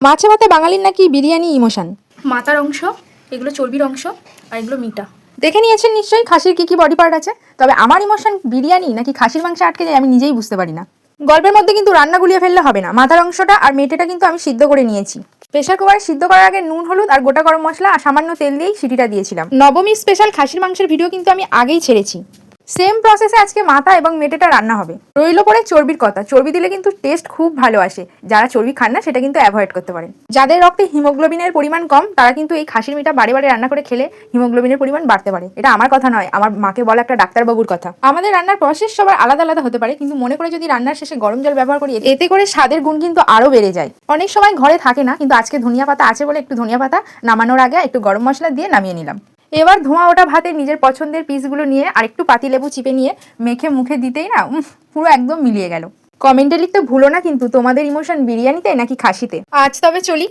মাছে ভাতে বাঙালির নাকি বিরিয়ানি ইমোশন। মাথার অংশ, এগুলো চর্বির অংশ, আর এগুলো মিটা। দেখে নিয়েছেন নিশ্চয়ই খাসির কি কি বডি পার্ট আছে, তবে আমার ইমোশন বিরিয়ানি নাকি খাসির মাংসে আটকে যায় আমি নিজেই বুঝতে পারি না। গল্পের মধ্যে কিন্তু রান্না গুলিয়ে ফেললে হবে না। মাথার অংশটা আর মেটেটা কিন্তু আমি সিদ্ধ করে নিয়েছি। প্রেসার কুকারে সিদ্ধ করার আগে নুন, হলুদ আর গোটা গরম মশলা আর সামান্য তেল দিয়েই সিটিটা দিয়েছিলাম। নবমী স্পেশাল খাসির মাংসের ভিডিও কিন্তু আমি আগেই ছেড়েছি। সেম প্রসেসে আজকে মাথা এবং মেটেটা রান্না হবে। রইল পরে চর্বির কথা। চর্বি দিলে কিন্তু টেস্ট খুব ভালো আসে। যারা চর্বি খান না সেটা কিন্তু অ্যাভয়েড করতে পারেন। যাদের রক্তে হিমোগ্লোবিনের পরিমাণ কম তারা কিন্তু এই খাসির মিটা বারে বারে রান্না করে খেলে হিমোগ্লোবিনের পরিমাণ বাড়তে পারে। এটা আমার কথা নয়, আমার মাকে বলা একটা ডাক্তারবাবুর কথা। আমাদের রান্নার প্রসেস সবার আলাদা আলাদা হতে পারে, কিন্তু মনে করে যদি রান্নার শেষে গরম জল ব্যবহার করি এতে করে স্বাদের গুণ কিন্তু আরো বেড়ে যায়। অনেক সময় ঘরে থাকে না, কিন্তু আজকে ধনিয়া পাতা আছে বলে একটু ধনিয়া পাতা নামানোর আগে একটু গরম মশলা দিয়ে নামিয়ে নিলাম। এবার ধোঁয়া ওটা ভাতে নিজের পছন্দের পিসগুলো নিয়ে আর একটু পাতিলেবু চিপে নিয়ে মেখে মুখে দিতেই না পুরো একদম মিলিয়ে গেল। কমেন্টে লিখতে ভুলো না কিন্তু তোমাদের ইমোশন বিরিয়ানিতে নাকি খাসিতে। আজ তবে চলি।